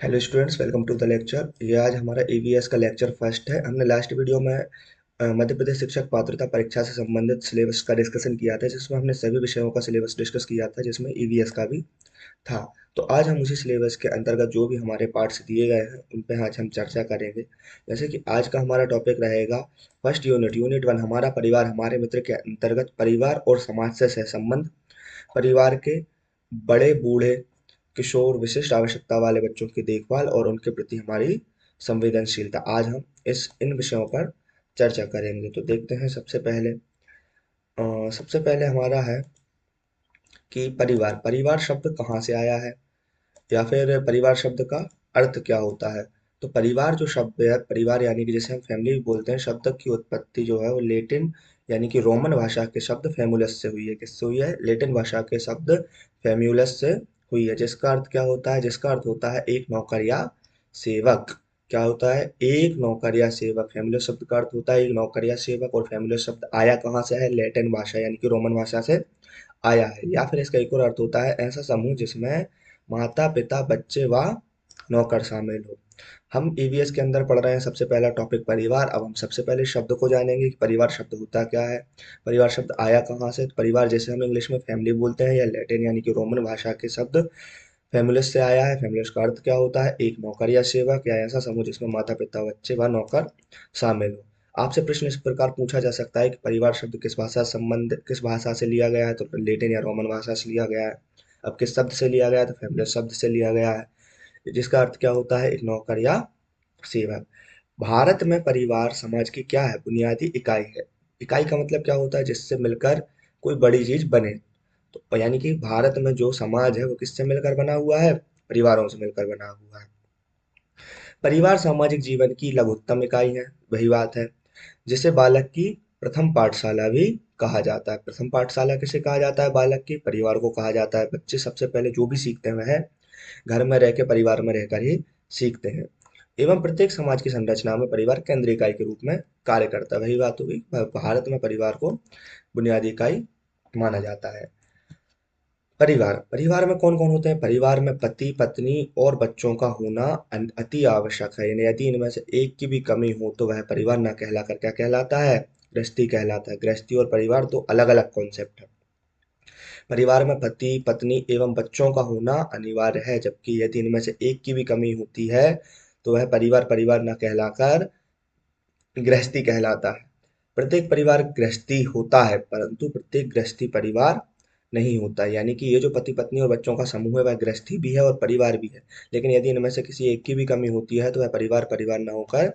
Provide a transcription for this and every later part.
Hello students, welcome to the lecture. ये आज हमारा ईवीएस का लेक्चर फर्स्ट है। हमने लास्ट वीडियो में मध्य प्रदेश शिक्षक पात्रता परीक्षा से संबंधित सिलेबस का डिस्कशन किया था, जिसमें हमने सभी विषयों का सिलेबस डिस्कस किया था, जिसमें ईवीएस का भी था। तो आज हम उसी सिलेबस के अंतर्गत जो भी हमारे पार्ट्स दिए गए हैं उन पे आज हम चर्चा करेंगे। जैसे कि आज का हमारा टॉपिक रहेगा फर्स्ट यूनिट, यूनिट वन, हमारा परिवार हमारे मित्र के अंतर्गत परिवार और समाज से सहसंबंध, परिवार के बड़े बूढ़े किशोर विशिष्ट आवश्यकता वाले बच्चों की देखभाल और उनके प्रति हमारी संवेदनशीलता। आज हम इस इन विषयों पर चर्चा करेंगे। तो देखते हैं सबसे पहले हमारा है कि परिवार परिवार शब्द कहाँ से आया है, या फिर परिवार शब्द का अर्थ क्या होता है। तो परिवार जो शब्द है, परिवार यानी कि जिसे हम फैमिली भी बोलते हैं, शब्द की उत्पत्ति जो है वो लेटिन यानी कि रोमन भाषा के शब्द फेमुलस से हुई है। किससे हुई है? लेटिन भाषा के शब्द फेम्यूलस से हुई है, जिसका अर्थ क्या होता है? जिसका अर्थ होता है एक नौकर या सेवक। क्या होता है? एक नौकर या सेवक। फेमुलस शब्द का अर्थ होता है एक नौकर या सेवक, और फेमुलस शब्द आया कहाँ से है? लेटिन भाषा यानी कि रोमन भाषा से आया है। या फिर इसका एक और अर्थ होता है ऐसा समूह जिसमें माता पिता बच्चे व नौकर शामिल हो। हम ईवीएस के अंदर पढ़ रहे हैं सबसे पहला टॉपिक परिवार। अब हम सबसे पहले शब्द को जानेंगे कि परिवार शब्द होता क्या है, परिवार शब्द आया कहाँ से। तो परिवार जैसे हम इंग्लिश में फैमिली बोलते हैं, या लैटिन यानी कि रोमन भाषा के शब्द फेमुलस से आया है। फेमुलस का अर्थ क्या होता है? एक नौकर या सेवक, या ऐसा समूह जिसमें माता पिता बच्चे व नौकर शामिल हो। आपसे प्रश्न इस प्रकार पूछा जा सकता है कि परिवार शब्द किस भाषा से लिया गया है? तो लेटिन या रोमन भाषा से लिया गया है। अब किस शब्द से लिया गया है? तो फेमुलस शब्द से लिया गया है, जिसका अर्थ क्या होता है? एक नौकर या सेवक। भारत में परिवार समाज की क्या है? बुनियादी इकाई है। इकाई का मतलब क्या होता है? जिससे मिलकर कोई बड़ी चीज बने। तो यानी कि भारत में जो समाज है वो किससे मिलकर बना हुआ है? परिवारों से मिलकर बना हुआ है। परिवार सामाजिक जीवन की लघुत्तम इकाई है, वही बात है, जिसे बालक की प्रथम पाठशाला भी कहा जाता है। प्रथम पाठशाला किसे कहा जाता है? बालक की परिवार को कहा जाता है। बच्चे सबसे पहले जो भी सीखते हैं वह घर में रह के, परिवार में रहकर ही सीखते हैं। एवं प्रत्येक समाज की संरचना में परिवार केंद्रीय इकाई के रूप में कार्य करता है। वही बात होगी, भारत में परिवार को बुनियादी इकाई माना जाता है। परिवार परिवार में कौन कौन होते हैं? परिवार में पति पत्नी और बच्चों का होना अति आवश्यक है। यानी यदि इनमें से एक की भी कमी हो तो वह परिवार न कहलाकर क्या कहलाता है? गृहस्थी कहलाता है। गृहस्थी और परिवार दो अलग अलग कॉन्सेप्ट है। परिवार में पति पत्नी एवं बच्चों का होना अनिवार्य है, जबकि यदि इनमें से एक की भी कमी होती है तो वह परिवार परिवार न कहलाकर गृहस्थी कहलाता है। प्रत्येक परिवार गृहस्थी होता है, परंतु प्रत्येक गृहस्थी परिवार नहीं होता है। यानी कि ये जो पति पत्नी और बच्चों का समूह है वह गृहस्थी भी है और परिवार भी है, लेकिन यदि इनमें से किसी एक की भी कमी होती है तो वह परिवार परिवार न होकर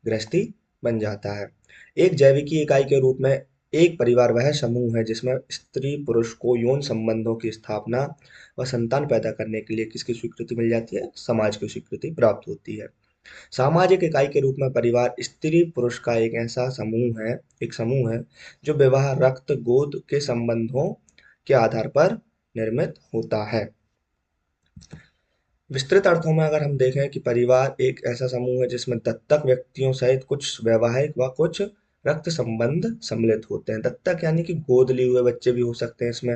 गृहस्थी बन जाता है। एक जैविकी इकाई के रूप में एक परिवार वह समूह है जिसमें स्त्री पुरुष को यौन संबंधों की स्थापना व संतान पैदा करने के लिए किसकी स्वीकृति मिल जाती है? समाज की स्वीकृति प्राप्त होती है। सामाजिक इकाई के रूप में परिवार स्त्री पुरुष का एक समूह है जो विवाह, रक्त, गोद के संबंधों के आधार पर निर्मित होता है। विस्तृत अर्थों में अगर हम देखें कि परिवार एक ऐसा समूह है जिसमें दत्तक व्यक्तियों सहित कुछ वैवाहिक व कुछ रक्त संबंध सम्मिलित होते हैं। दत्तक यानी कि गोद लिए हुए बच्चे भी हो सकते हैं इसमें,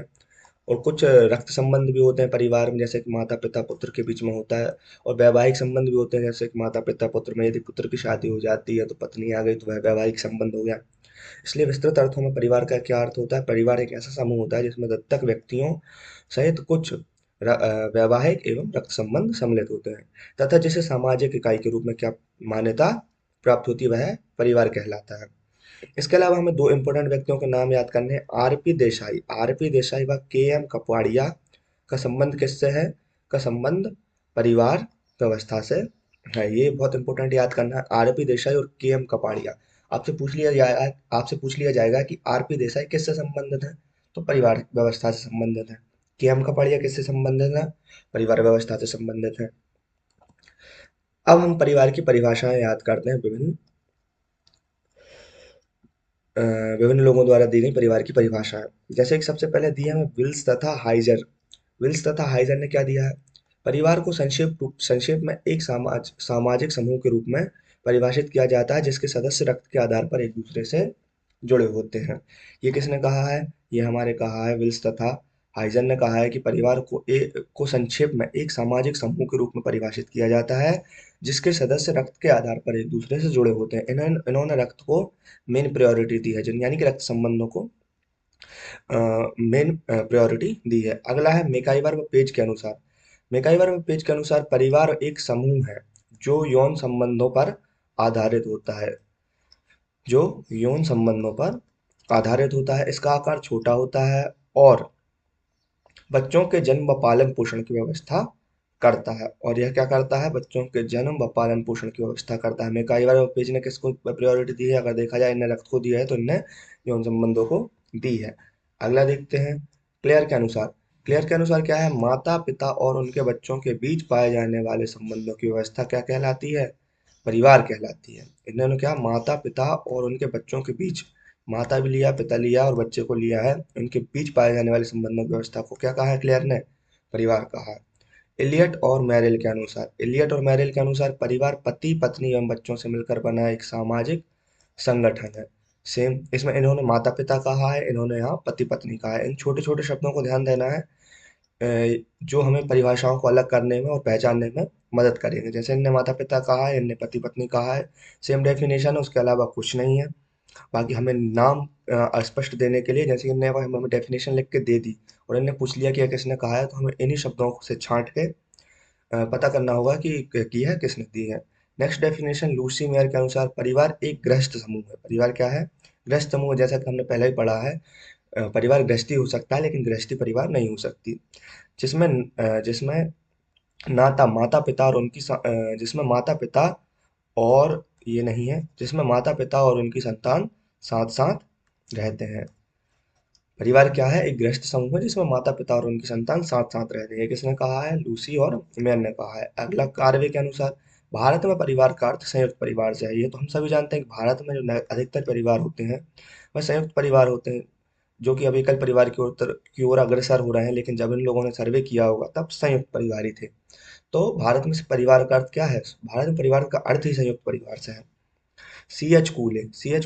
और कुछ रक्त संबंध भी होते हैं परिवार में, जैसे कि माता पिता पुत्र के बीच में होता है। और वैवाहिक संबंध भी होते हैं, जैसे कि माता पिता पुत्र में यदि पुत्र की शादी हो जाती है तो पत्नी आ गई तो वह वैवाहिक संबंध हो गया। इसलिए विस्तृत अर्थों में परिवार का क्या अर्थ होता है? परिवार एक ऐसा समूह होता है जिसमें दत्तक व्यक्तियों सहित कुछ वैवाहिक एवं रक्त संबंध सम्मिलित होते हैं, तथा जिसे सामाजिक इकाई के रूप में क्या मान्यता प्राप्त होती है वह परिवार कहलाता है। इसके अलावा हमें दो इंपॉर्टेंट व्यक्तियों के नाम याद करने हैं। आरपी देसाई व के एम कपाड़िया का संबंध किससे है? का संबंध परिवार व्यवस्था से है। ये बहुत इंपॉर्टेंट याद करना है, आरपी देसाई और के एम कपाड़िया। आपसे पूछ लिया जाएगा कि आरपी देसाई किससे संबंधित है? तो परिवार व्यवस्था से संबंधित है। के एम कपाड़िया किससे संबंधित है? परिवार व्यवस्था से संबंधित है। अब हम परिवार की परिभाषाएं याद करते हैं। विभिन्न लोगों द्वारा दी गई परिवार की परिभाषा है। जैसे कि सबसे पहले दिया है विल्स तथा हाइजर। विल्स तथा हाइजर ने क्या दिया है? परिवार को संक्षेप में एक सामाजिक समूह के रूप में परिभाषित किया जाता है जिसके सदस्य रक्त के आधार पर एक दूसरे से जुड़े होते हैं। ये किसने कहा है? ये हमारे कहा है विल्स तथा हाइजन ने कहा है कि परिवार को संक्षेप में एक सामाजिक समूह के रूप में परिभाषित किया जाता है, जिसके सदस्य रक्त के आधार पर एक दूसरे से जुड़े होते हैं। इन्होंने रक्त को मेन प्रायोरिटी दी है, जिन यानी कि रक्त संबंधों को मेन प्रायोरिटी दी है। अगला है मेकाइवर व पेज के अनुसार। मेकाइवर व पेज के अनुसार परिवार एक समूह है जो यौन संबंधों पर आधारित होता है, जो यौन संबंधों पर आधारित होता है। इसका आकार छोटा होता है और बच्चों के जन्म व पालन पोषण की व्यवस्था करता है। और यह क्या करता है? बच्चों के जन्म व पालन पोषण की व्यवस्था करता है। मेकाइवर और पेज ने किसको प्रायोरिटी दी है? अगर देखा जाए, इनने रक्त को दिया है तो इनने यौन संबंधों को दी है। अगला देखते हैं क्लेयर के अनुसार। क्लेयर के अनुसार क्या है? माता पिता और उनके बच्चों के बीच पाए जाने वाले संबंधों की व्यवस्था क्या कहलाती है? परिवार कहलाती है। इन्होंने क्या? माता पिता और उनके बच्चों के बीच, माता भी लिया, पिता लिया और बच्चे को लिया है, उनके बीच पाए जाने वाले संबंधों की व्यवस्था को क्या कहा है क्लेयर ने? परिवार कहा है। इलियट और मैरिल के अनुसार परिवार पति पत्नी एवं बच्चों से मिलकर बना एक सामाजिक संगठन है। सेम इसमें इन्होंने माता पिता कहा है, इन्होंने यहाँ पति पत्नी कहा है। इन छोटे छोटे शब्दों को ध्यान देना है, जो हमें परिभाषाओं को अलग करने में और पहचानने में मदद करेंगे। जैसे इनने माता पिता कहा है, इनने पति पत्नी कहा है, सेम डेफिनेशन है, उसके अलावा कुछ नहीं है। बाकी हमें नाम स्पष्ट देने के लिए, जैसे कि इनने हमें डेफिनेशन लिख के दे दी और इनने पूछ लिया कि यह किसने कहा है, तो हमें इन्हीं शब्दों से छांट के पता करना होगा कि की है किसने दी है। नेक्स्ट डेफिनेशन लूसी मेयर के अनुसार परिवार एक गृहस्थ समूह है। परिवार क्या है? गृहस्थ समूह। जैसा कि हमने पहले ही पढ़ा है, परिवार गृहस्थी हो सकता है लेकिन गृहस्थी परिवार नहीं हो सकती। जिसमें नाता माता पिता और जिसमें माता पिता और ये नहीं है, जिसमें माता पिता और उनकी संतान साथ साथ रहते हैं। परिवार क्या है? एक गृहस्थ समूह है जिसमें माता पिता और उनकी संतान साथ साथ रहते हैं। किसने कहा है? लूसी और मेयर ने कहा है। अगला कार्वे के अनुसार भारत में परिवार का अर्थ संयुक्त परिवार से है। ये तो हम सभी जानते हैं कि भारत में जो अधिकतर परिवार होते हैं वह संयुक्त परिवार होते हैं, जो कि अब एकल परिवार की ओर अग्रसर हो रहे हैं, लेकिन जब इन लोगों ने सर्वे किया होगा तब संयुक्त परिवार ही थे। तो भारत में से परिवार का अर्थ क्या है? भारत में परिवार का अर्थ ही संयुक्त परिवार से है। सी एच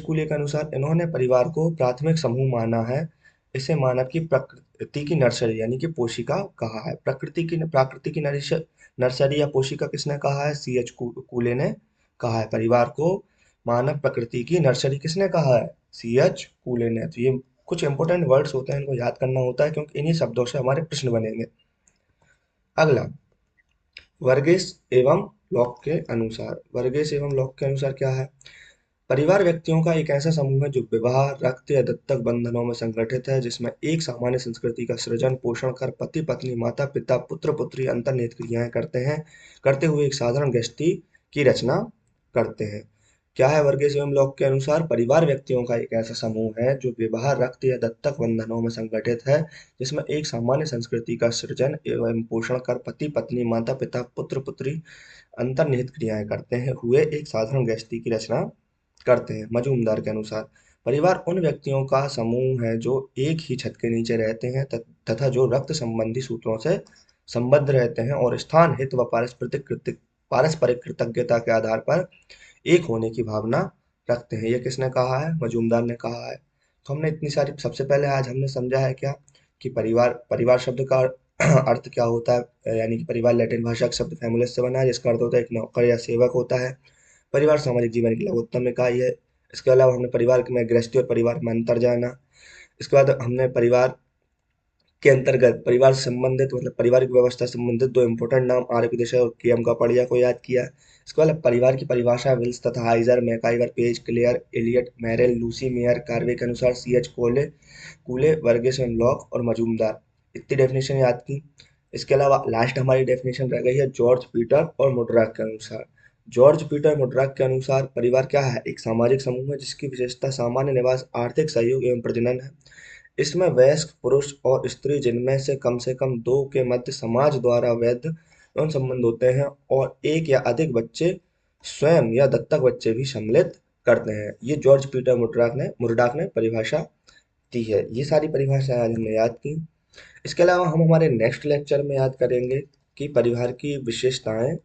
कूले के अनुसार इन्होंने परिवार को प्राथमिक समूह माना है। इसे मानव की प्रकृति की नर्सरी यानी कि पोशिका कहा है। प्राकृति की नर्सरी या पोशिका किसने कहा है? कूले ने कहा है। परिवार को मानव प्रकृति की नर्सरी किसने कहा है? कूले ने। तो ये कुछ इंपॉर्टेंट वर्ड्स होते हैं, इनको याद करना होता है क्योंकि इन्हीं शब्दों से हमारे प्रश्न बनेंगे। अगला, वर्गेस एवं लॉक के अनुसार क्या है? परिवार व्यक्तियों का एक ऐसा समूह है जो विवाह, रक्त या दत्तक बंधनों में संगठित है, जिसमें एक सामान्य संस्कृति का सृजन पोषण कर पति पत्नी माता पिता पुत्र पुत्री अंतर्निहित क्रियाएं करते हुए एक साधारण गृहस्थी की रचना करते हैं। क्या है? वर्गीस एवं लॉक के अनुसार परिवार व्यक्तियों का एक ऐसा समूह है जो विवाह, रक्त या दत्तक बंधनों में संगठित है, जिसमें एक सामान्य संस्कृति का सृजन एवं पोषण कर पति पत्नी माता पिता पुत्र पुत्री अंतर्निहित क्रियाएं करते हैं हुए एक साधारण गृहस्थी की रचना करते हैं। मजूमदार के अनुसार परिवार उन व्यक्तियों का समूह है जो एक ही छत के नीचे रहते हैं तथा जो रक्त संबंधी सूत्रों से संबद्ध रहते हैं और स्थान हित व पारस्परिक कृतज्ञता के आधार पर एक होने की भावना रखते हैं। ये किसने कहा है? मजूमदार ने कहा है। तो हमने इतनी सारी, सबसे पहले आज हमने समझा है क्या कि परिवार परिवार शब्द का अर्थ क्या होता है, यानी कि परिवार लैटिन भाषा के शब्द फैमुलस से बना है, जिसका अर्थ होता है एक नौकर या सेवक होता है। परिवार सामाजिक जीवन की लघुत्तम इकाई है। इसके अलावा हमने परिवार में गृहस्थी और परिवार में अंतर जाना। इसके बाद हमने परिवार के अंतर्गत परिवार से संबंधित, मतलब परिवार की व्यवस्था से संबंधित दो इंपॉर्टेंट नाम आर्य देसाई और के एम कापड़िया को याद किया। इसके बाद परिवार की परिभाषा विल्स तथा Heiser, MacIver, Page, Clare, Eliot, Merrill, Lucy Mair, Carvey के अनुसार सी एच कोले कूले, वर्गीस एंड लॉक और मजूमदार, इतनी डेफिनेशन याद की। इसके अलावा लास्ट हमारी डेफिनेशन रह गई है जॉर्ज पीटर और मुड्राक के अनुसार। जॉर्ज पीटर मुड्राक के अनुसार परिवार क्या है? एक सामाजिक समूह है जिसकी विशेषता सामान्य निवास, आर्थिक सहयोग एवं प्रजनन है। इसमें वयस्क पुरुष और स्त्री, जिनमें से कम दो के मध्य समाज द्वारा वैध यौन संबंध होते हैं, और एक या अधिक बच्चे स्वयं या दत्तक बच्चे भी सम्मिलित करते हैं। ये जॉर्ज पीटर मुर्डाक ने परिभाषा दी है। ये सारी परिभाषाएं आज हमने याद की। इसके अलावा हम हमारे नेक्स्ट लेक्चर में याद करेंगे कि परिवार की विशेषताएं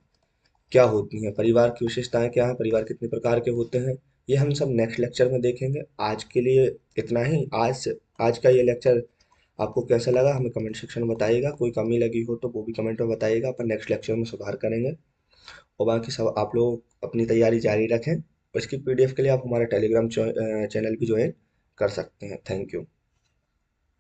क्या होती हैं, परिवार की विशेषताएं क्या हैं, परिवार कितने प्रकार के होते हैं। ये हम सब नेक्स्ट लेक्चर में देखेंगे। आज के लिए इतना ही। आज का ये लेक्चर आपको कैसा लगा हमें कमेंट सेक्शन में बताइएगा, कोई कमी लगी हो तो वो भी कमेंट में बताइएगा, अपन नेक्स्ट लेक्चर में सुधार करेंगे। और बाकी सब आप लोग अपनी तैयारी जारी रखें, और इसकी पीडीएफ के लिए आप हमारा टेलीग्राम चैनल भी ज्वाइन कर सकते हैं। Thank you.